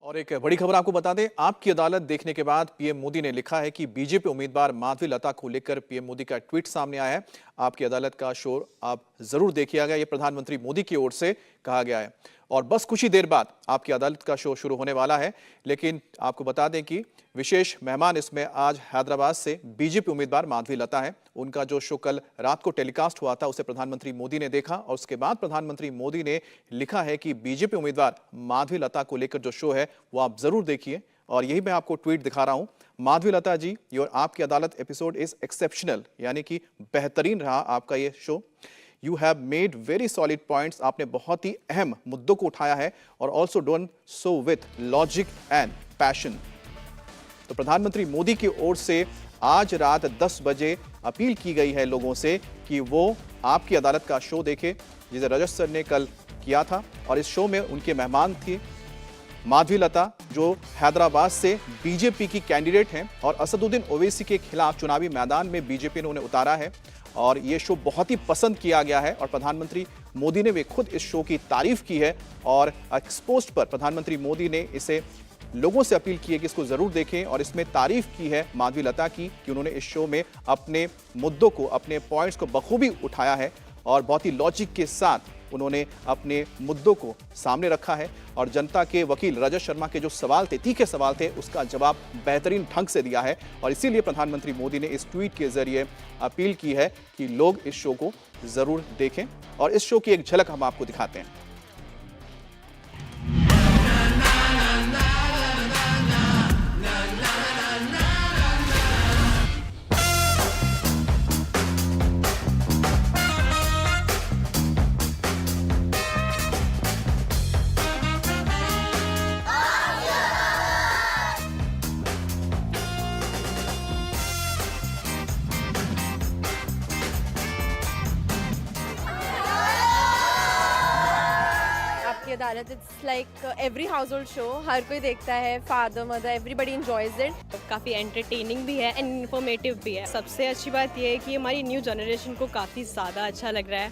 और एक बड़ी खबर आपको बता दें, आपकी अदालत देखने के बाद पीएम मोदी ने लिखा है कि बीजेपी उम्मीदवार माधवी लता को लेकर पीएम मोदी का ट्वीट सामने आया है। आपकी अदालत का शो आप जरूर देखिएगा, यह प्रधानमंत्री मोदी की ओर से कहा गया है। और बस कुछ ही देर बाद आपकी अदालत का शो शुरू होने वाला है, लेकिन आपको बता दें कि विशेष मेहमान इसमें आज हैदराबाद से बीजेपी उम्मीदवार माधवी लता है। उनका जो शो कल रात को टेलीकास्ट हुआ था उसे प्रधानमंत्री मोदी ने देखा और उसके बाद प्रधानमंत्री मोदी ने लिखा है कि बीजेपी उम्मीदवार माधवी लता को लेकर जो शो है वो आप जरूर देखिए। और यही मैं आपको ट्वीट दिखा रहा हूं। माधवी लता जी, योर आपकी अदालत एपिसोड इज एक्सेप्शनल, यानी कि बेहतरीन रहा आपका ये show. You have made very solid points, आपने बहुत ही अहम मुद्दों को उठाया है और also done so with logic and passion. तो प्रधानमंत्री मोदी की ओर से आज रात 10 बजे अपील की गई है लोगों से कि वो आपकी अदालत का शो देखे, जिसे रजत सर ने कल किया था। और इस शो में उनके मेहमान थी माधवी लता, जो हैदराबाद से बीजेपी की कैंडिडेट हैं और असदुद्दीन ओवैसी के खिलाफ चुनावी मैदान में बीजेपी ने उन्हें उतारा है। और ये शो बहुत ही पसंद किया गया है और प्रधानमंत्री मोदी ने भी खुद इस शो की तारीफ की है। और एक्सपोस्ट पर प्रधानमंत्री मोदी ने इसे लोगों से अपील की है कि इसको जरूर देखें और इसमें तारीफ की है माधवी लता की कि उन्होंने इस शो में अपने मुद्दों को, अपने पॉइंट्स को बखूबी उठाया है और बहुत ही लॉजिक के साथ उन्होंने अपने मुद्दों को सामने रखा है। और जनता के वकील रजत शर्मा के जो सवाल थे, तीखे सवाल थे, उसका जवाब बेहतरीन ढंग से दिया है। और इसीलिए प्रधानमंत्री मोदी ने इस ट्वीट के जरिए अपील की है कि लोग इस शो को जरूर देखें। और इस शो की एक झलक हम आपको दिखाते हैं। Adaalat it's like every household show, हर कोई देखता है, father mother everybody enjoys it. काफ़ी एंटरटेनिंग भी है एंड इन्फॉर्मेटिव भी है। सबसे अच्छी बात यह है कि हमारी न्यू जनरेशन को काफ़ी ज़्यादा अच्छा लग रहा है।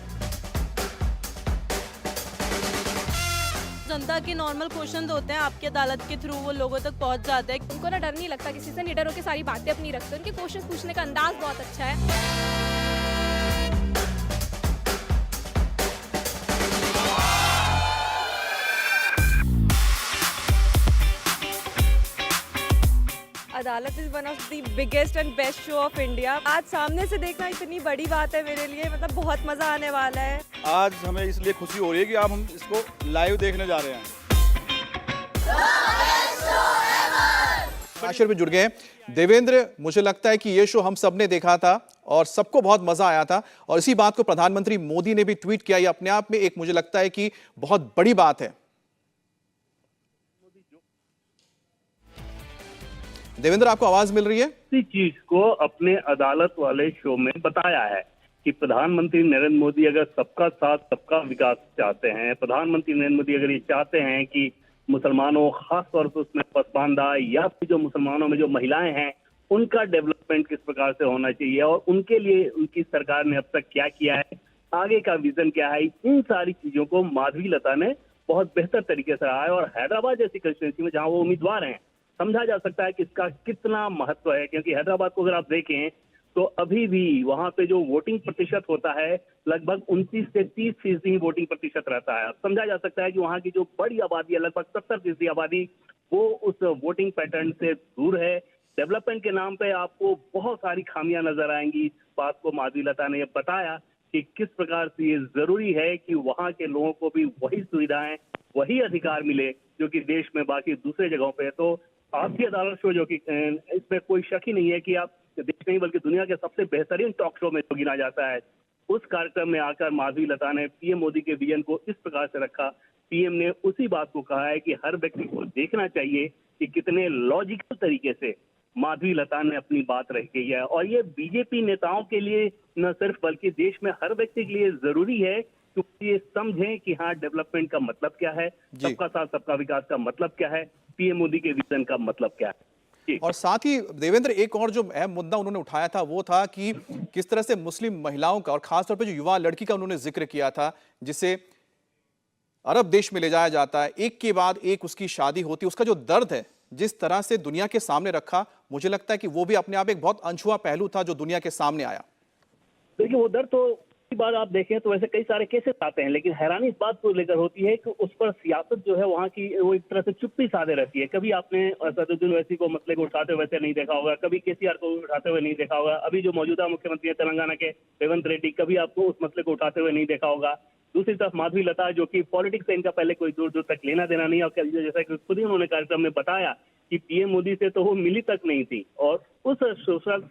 जनता के नॉर्मल क्वेश्चन होते हैं, आपकी अदालत के थ्रू वो लोगों तक पहुंच जाते हैं। उनको ना डर नहीं लगता किसी से, निडर होकर सारी बातें अपनी रखते हैं। उनके क्वेश्चन पूछने का अंदाज बहुत अच्छा है। अदालत is one of the biggest and best show off India. आज सामने से देखना इतनी बड़ी बात है मेरे लिए, मतलब बहुत मजा आने वाला है। आज हमें इसलिए खुशी हो रही है कि अब हम इसको लाइव देखने जा रहे हैं। आश्चर्य में जुड़ गए देवेंद्र, मुझे लगता है कि ये शो हम सब ने देखा था और सबको बहुत मजा आया था। और इसी बात को प्रधानमंत्री मोदी ने भी ट्वीट किया। ये अपने आप में एक, मुझे लगता है कि बहुत बड़ी बात है। देवेंद्र, आपको आवाज मिल रही है? इसी चीज को अपने अदालत वाले शो में बताया है कि प्रधानमंत्री नरेंद्र मोदी अगर सबका साथ सबका विकास चाहते हैं, प्रधानमंत्री नरेंद्र मोदी अगर ये चाहते हैं कि मुसलमानों, खास तौर पर उसमें पसमानदा या फिर जो मुसलमानों में जो महिलाएं हैं उनका डेवलपमेंट किस प्रकार से होना चाहिए और उनके लिए उनकी सरकार ने अब तक क्या किया है, आगे का विजन क्या है, इन सारी चीजों को माधवी लता ने बहुत बेहतर तरीके से रहा है। और हैदराबाद जैसी कंस्टिट्यूंसी में जहां वो उम्मीदवार हैं, समझा जा सकता है कि इसका कितना महत्व है। क्योंकि हैदराबाद को अगर आप देखें तो अभी भी वहां पे जो वोटिंग प्रतिशत होता है लगभग 29 से 30% ही वोटिंग प्रतिशत रहता है। समझा जा सकता है कि वहां की जो बड़ी आबादी है, लगभग 70% आबादी, वो उस वोटिंग पैटर्न से दूर है। डेवलपमेंट के नाम पे आपको बहुत सारी खामियां नजर आएंगी। इस बात को माधवी लता ने बताया कि किस प्रकार से ये जरूरी है कि वहां के लोगों को भी वही सुविधाएं, वही अधिकार मिले जो कि देश में बाकी दूसरे जगहों पे है। तो आपकी अदालत शो, जो कि इसमें कोई शक ही नहीं है कि आप देश नहीं बल्कि दुनिया के सबसे बेहतरीन टॉक शो में जो गिना जाता है, उस कार्यक्रम में आकर माधवी लता ने पीएम मोदी के विजन को इस प्रकार से रखा। पीएम ने उसी बात को कहा है कि हर व्यक्ति को देखना चाहिए कि कितने लॉजिकल तरीके से माधवी लता ने अपनी बात रखी है। और ये बीजेपी नेताओं के लिए न सिर्फ बल्कि देश में हर व्यक्ति के लिए जरूरी है क्योंकि ये समझें कि हाँ, डेवलपमेंट का मतलब क्या है, सबका साथ सबका विकास का मतलब क्या है, पीएम मोदी के विजन का मतलब क्या है। और साथ ही देवेंद्र, एक और जो अहम मुद्दा उन्होंने उठाया था वो था कि किस तरह से मुस्लिम महिलाओं का और खासतौर पर जो युवा लड़की का उन्होंने जिक्र किया था, जिसे अरब देश में ले जाया जाता है, एक के बाद एक उसकी शादी होती है, उसका जो दर्द है जिस तरह से दुनिया के सामने रखा, मुझे लगता है कि वो भी अपने आप एक बहुत अनछुआ पहलू था जो दुनिया के सामने आया। देखिए वो दर तो की बात आप देखें तो वैसे कई सारे केसेस आते हैं, लेकिन हैरानी इस बात को लेकर होती है कि उस पर सियासत जो है वहाँ की वो एक तरह से चुप्पी साधे रहती है। कभी आपने असदुद्दीन ओवैसी को मसले को उठाते हुए वैसे नहीं देखा होगा, कभी केसीआर को उठाते हुए नहीं देखा होगा, अभी जो मौजूदा मुख्यमंत्री है तेलंगाना के रेवंत रेड्डी, कभी आपको उस मसले को उठाते हुए नहीं देखा होगा। दूसरी तरफ माधवी लता, जो कि पॉलिटिक्स से इनका पहले कोई दूर दूर तक लेना देना नहीं, और जैसा कि खुद ही उन्होंने कार्यक्रम में बताया कि पीएम मोदी से तो वो मिली तक नहीं थी, और उस सोशल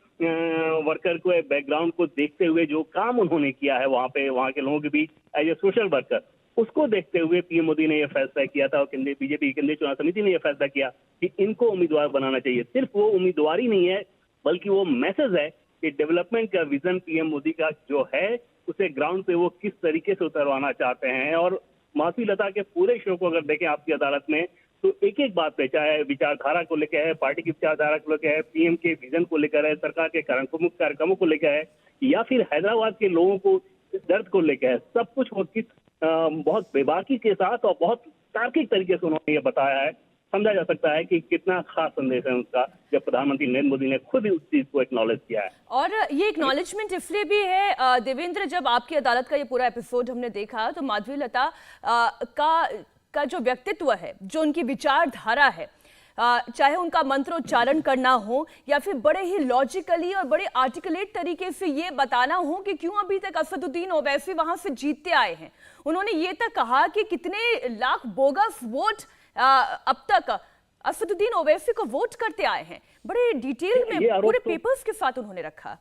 वर्कर को बैकग्राउंड को देखते हुए जो काम उन्होंने किया है वहाँ पे, वहाँ के लोगों के बीच एज ए सोशल वर्कर, उसको देखते हुए पीएम मोदी ने यह फैसला किया था और बीजेपी की केंद्रीय चुनाव समिति ने यह फैसला किया कि इनको उम्मीदवार बनाना चाहिए। सिर्फ वो उम्मीदवारी नहीं है, बल्कि वो मैसेज है कि डेवलपमेंट का विजन पीएम मोदी का जो है उसे ग्राउंड पे वो किस तरीके से उतरवाना चाहते हैं। और माधवी लता के पूरे शो को अगर देखें आपकी अदालत में, तो एक एक बात पे, चाहे विचारधारा को लेकर है, पार्टी की विचारधारा को लेकर है, पीएम के विजन को लेकर है, सरकार के कार्यक्रमों को लेकर है, या फिर हैदराबाद के लोगों को दर्द को लेकर है, सब कुछ वो किस बहुत बेबाकी के साथ और बहुत तार्किक तरीके से उन्होंने ये बताया है। समझा जा सकता है कि कितना खास संदेश है उनका, जब प्रधानमंत्री नरेंद्र मोदी ने खुद उस चीज को एक्नॉलेज किया है। और ये एक्नॉलेजमेंट इसलिए भी है देवेंद्र, जब आपकी अदालत का ये पूरा एपिसोड हमने देखा तो माधवी लता का जो व्यक्तित्व है, जो उनकी विचारधारा है, चाहे उनका मंत्रोच्चारण करना हो या फिर बड़े ही लॉजिकली और बड़े आर्टिकुलेट तरीके से ये बताना हो कि क्यों अभी तक असदुद्दीन ओवैसी वहां से जीतते आए हैं। उन्होंने ये तक कहा कि कितने लाख बोगस वोट अब तक असदुद्दीन ओवैसी को वोट करते आए हैं, बड़े डिटेल में पूरे पेपर्स के साथ उन्होंने रखा।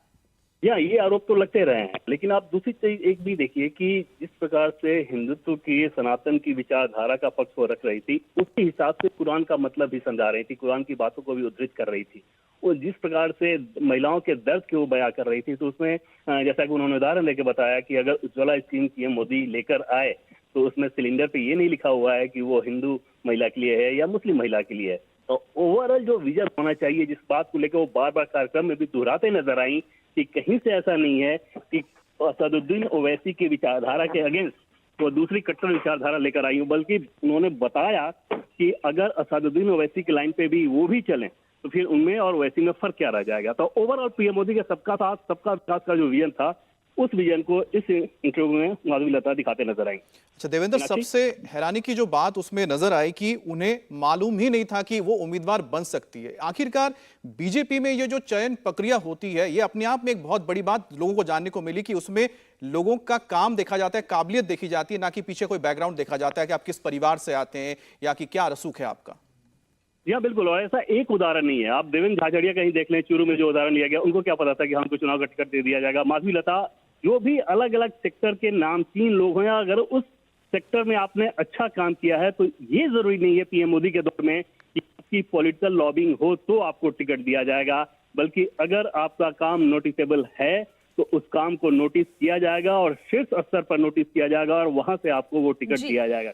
ये आरोप तो लगते रहे हैं, लेकिन आप दूसरी चीज एक भी देखिए कि जिस प्रकार से हिंदुत्व की, सनातन की विचारधारा का पक्ष वो रख रही थी, उसी हिसाब से कुरान का मतलब भी समझा रही थी, कुरान की बातों को भी उद्धृत कर रही थी। और जिस प्रकार से महिलाओं के दर्द को बयां कर रही थी, तो उसमें जैसा कि उन्होंने उदाहरण लेके बताया कि अगर उज्ज्वला स्कीम पीएम मोदी लेकर आए तो उसमें सिलेंडर पे ये नहीं लिखा हुआ है कि वो हिंदू महिला के लिए है या मुस्लिम महिला के लिए है। तो ओवरऑल जो विजन होना चाहिए, जिस बात को लेकर वो बार बार कार्यक्रम में भी दोहराते नजर आई कि कहीं से ऐसा नहीं है कि असदुद्दीन ओवैसी की विचारधारा के अगेंस्ट वो दूसरी कट्टर विचारधारा लेकर आई हूँ, बल्कि उन्होंने बताया कि अगर असदुद्दीन ओवैसी की लाइन पे भी वो भी चलें तो फिर उनमें और ओवैसी में फर्क क्या रह जाएगा। तो ओवरऑल पीएम मोदी के सबका साथ सबका विकास का जो विजन था, उस विजन को इस इंटरव्यू में माधवी लता दिखाते नजर आई। अच्छा देवेंद्र, सबसे हैरानी की जो बात उसमें नजर आई कि उन्हें मालूम ही नहीं था कि वो उम्मीदवार बन सकती है। आखिरकार बीजेपी में ये जो चयन प्रक्रिया होती है, ये अपने आप में एक बहुत बड़ी बात लोगों को जानने को मिली कि उसमें लोगों का काम देखा जाता है, काबिलियत देखी जाती है, ना कि पीछे कोई बैकग्राउंड देखा जाता है कि आप किस परिवार से आते हैं या कि क्या रसूख है आपका। या बिल्कुल, और ऐसा एक उदाहरण नहीं है। आप देवेंद्र झाझड़िया कहीं देख लें, चूरू में जो उदाहरण लिया गया, उनको क्या पता था कि हमको चुनाव का टिकट दे दिया जाएगा। माधवी लता, जो भी अलग अलग सेक्टर के नामचीन लोग हैं, अगर उस सेक्टर में आपने अच्छा काम किया है तो ये जरूरी नहीं है पीएम मोदी के दौर में कि आपकी पॉलिटिकल लॉबिंग हो तो आपको टिकट दिया जाएगा, बल्कि अगर आपका काम नोटिसेबल है तो उस काम को नोटिस किया जाएगा और शीर्ष स्तर पर नोटिस किया जाएगा और वहां से आपको वो टिकट दिया जाएगा।